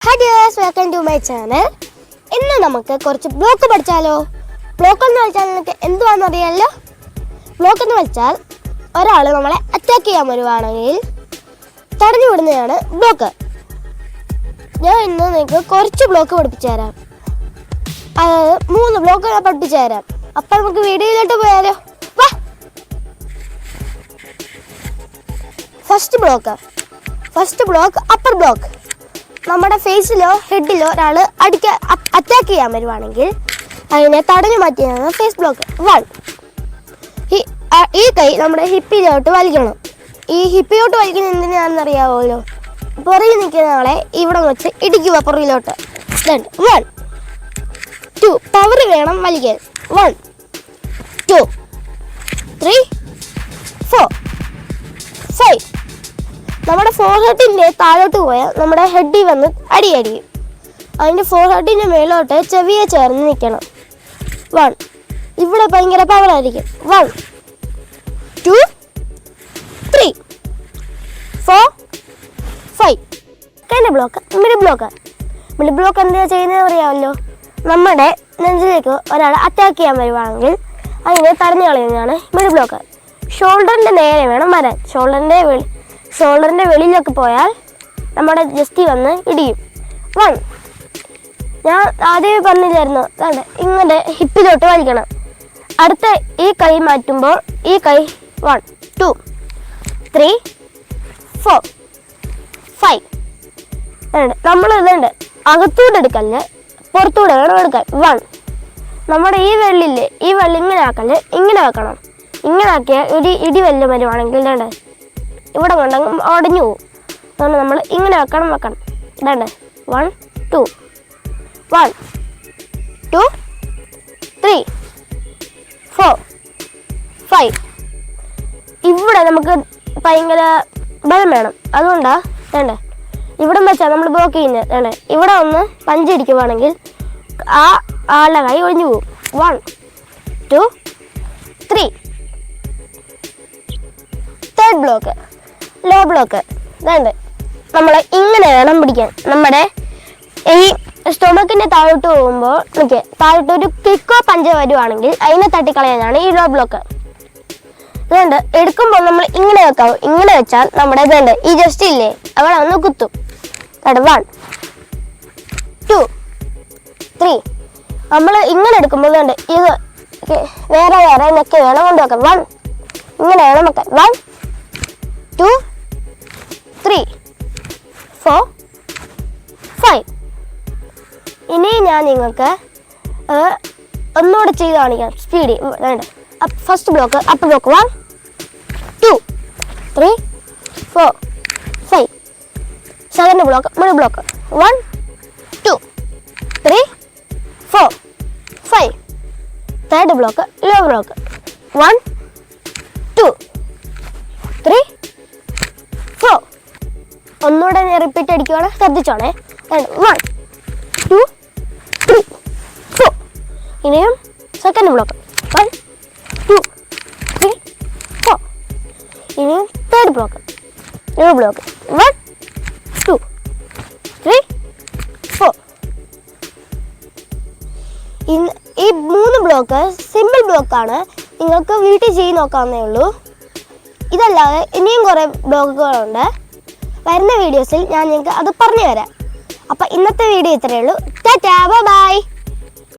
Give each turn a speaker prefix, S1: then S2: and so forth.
S1: Hi dears, welcome to my channel. ഇന്ന് നമുക്ക് കുറച്ച് ബ്ലോക്ക് പഠിച്ചാലോ. ബ്ലോക്ക് എന്ന് വെച്ചാൽ നിങ്ങൾക്ക് എന്തുവാണെന്ന് അറിയാമല്ലോ. ബ്ലോക്ക് എന്ന് വെച്ചാൽ ഒരാൾ നമ്മളെ അറ്റാക്ക് ചെയ്യാൻ വരുവാണെങ്കിൽ തടഞ്ഞു വിടുന്നതാണ് ബ്ലോക്ക്. ഞാൻ ഇന്ന് നിങ്ങൾക്ക് കുറച്ച് ബ്ലോക്ക് പഠിപ്പിച്ചു തരാം. 3 ബ്ലോക്ക് ഞാൻ പഠിപ്പിച്ചു തരാം. അപ്പം നമുക്ക് വീഡിയോയിലോട്ട് പോയാലോ. വാ. First block upper block. നമ്മുടെ ഫേസിലോ ഹെഡിലോ ഒരാൾ അറ്റാക്ക് ചെയ്യാൻ വരുവാണെങ്കിൽ അതിനെ തടഞ്ഞു മാറ്റിയാണ് ഫേസ് ബ്ലോക്ക്. 1. ഈ കൈ നമ്മുടെ ഹിപ്പിലോട്ട് വലിക്കണം. ഈ ഹിപ്പിലോട്ട് വലിക്കുന്ന എന്തിനാണെന്നറിയാമല്ലോ. പുറകിൽ നിൽക്കുന്ന ആളെ ഇവിടെ വെച്ച് ഇടിക്കുക പുറകിലോട്ട്. 1 2 പവർ വേണം വലിക്കാൻ. 1 2 3 4 5. നമ്മുടെ ഫോർഹെഡിൻ്റെ താഴോട്ട് പോയാൽ നമ്മുടെ ഹെഡിൽ വന്ന് അടിയടിയും. അതിൻ്റെ ഫോർഹെഡിൻ്റെ മേലോട്ട് ചെവിയെ ചേർന്ന് നിൽക്കണം. 1 ഇവിടെ ഭയങ്കര പവറായിരിക്കും. 1 2 3 4 5. കഴിഞ്ഞ ബ്ലോക്ക് മിഡിൽ ബ്ലോക്ക് എന്താ ചെയ്യുന്നത് അറിയാമല്ലോ. നമ്മുടെ നെഞ്ചിലേക്ക് ഒരാൾ അറ്റാക്ക് ചെയ്യാൻ വരുവാണെങ്കിൽ അതിനെ തടഞ്ഞു കളയുന്നതാണ് മിഡിൽ ബ്ലോക്ക്. ഷോൾഡറിൻ്റെ നേരെ വേണം വരാൻ. ഷോൾഡറിൻ്റെ വെളിയിലൊക്കെ പോയാൽ നമ്മുടെ ജസ്റ്റ് വന്ന് ഇടിയും. 1 ഞാൻ ആദ്യമേ പറഞ്ഞില്ലായിരുന്നു. ഇങ്ങനെ ഹിപ്പിലോട്ട് വലിക്കണം. അടുത്ത ഈ കൈ മാറ്റുമ്പോൾ ഈ കൈ 1 2 3 4 5. നമ്മൾ ഇതുണ്ട് അകത്തൂടെ എടുക്കല്ലേ, പുറത്തൂടെ വേണം എടുക്കാൻ. 1 നമ്മുടെ ഈ വെള്ളി ഇങ്ങനെ ആക്കല്ലേ, ഇങ്ങനെ വെക്കണം. ഇങ്ങനെ ആക്കിയാൽ ഇടി വല്ല വരുവാണെങ്കിൽ ഇവിടെ കൊണ്ടങ്ങ് ഒടഞ്ഞു പോകും. അതുകൊണ്ട് നമ്മൾ ഇങ്ങനെ വെക്കണം. 1 2 1 2 3 4 5. ഇവിടെ നമുക്ക് ഭയങ്കര ബലം വേണം. അതുകൊണ്ടാണ് ഇവിടെ വെച്ചാൽ നമ്മൾ ബ്ലോക്ക് ചെയ്യുന്നത്. ഇവിടെ ഒന്ന് പഞ്ചടിക്കുവാണെങ്കിൽ ആ ആളുടെ കൈ ഒഴിഞ്ഞു പോകും. 1 2 3. Third block low block. നമ്മൾ ഇങ്ങനെ വേണം പിടിക്കാൻ. നമ്മുടെ ഈ സ്റ്റൊമക്കിൻ്റെ താഴോട്ട് പോകുമ്പോൾ താഴോട്ട് ഒരു കിക്കോ പഞ്ചോ വരുവാണെങ്കിൽ അതിനെ തട്ടിക്കളയാനാണ് ഈ ലോ ബ്ലോക്ക്. എടുക്കുമ്പോൾ നമ്മൾ ഇങ്ങനെ വെക്കാവും. ഇങ്ങനെ വെച്ചാൽ നമ്മുടെ ഈ ജസ്റ്റ് ഇല്ലേ അവിടെ ഒന്ന് കുത്തും. 1 2 3. നമ്മൾ ഇങ്ങനെ എടുക്കുമ്പോൾ ഇത് വേറെ നെക്ക് വേണം കൊണ്ടുവെക്കാം. 1 ഇങ്ങനെ വേണം വെക്കാൻ. 1 2 3 4 5. ഇനി ഞാൻ നിങ്ങൾക്ക് ഒന്നുകൂടെ ചെയ്ത് കാണിക്കാം speed. First block upper block. 1 2 3 4 5. Second block middle block. 1 2 3 4 5. Third block low block. 1 2 3 4. ഒന്നുകൂടെ റിപ്പീറ്റ് അടിക്കുവാണ്, ശ്രദ്ധിച്ചോണേ. 1 2 3 4. ഇനിയും സെക്കൻഡ് ബ്ലോക്ക്. 1 2 3 4. ഇനിയും തേർഡ് ബ്ലോക്ക് ലോ ബ്ലോക്ക്. 1 2 3 4. ഈ 3 ബ്ലോക്ക് സിമ്പിൾ ബ്ലോക്കാണ്. നിങ്ങൾക്ക് വീട്ടിൽ ചെയ്ത് നോക്കാവുന്നേ ഉള്ളൂ. ഇതല്ലാതെ ഇനിയും കുറേ ബ്ലോഗുകളുണ്ട്. വരുന്ന വീഡിയോസിൽ ഞാൻ നിങ്ങൾക്ക് അത് പറഞ്ഞു തരാം. അപ്പം ഇന്നത്തെ വീഡിയോ ഇത്രയേ ഉള്ളൂ. Tata bye.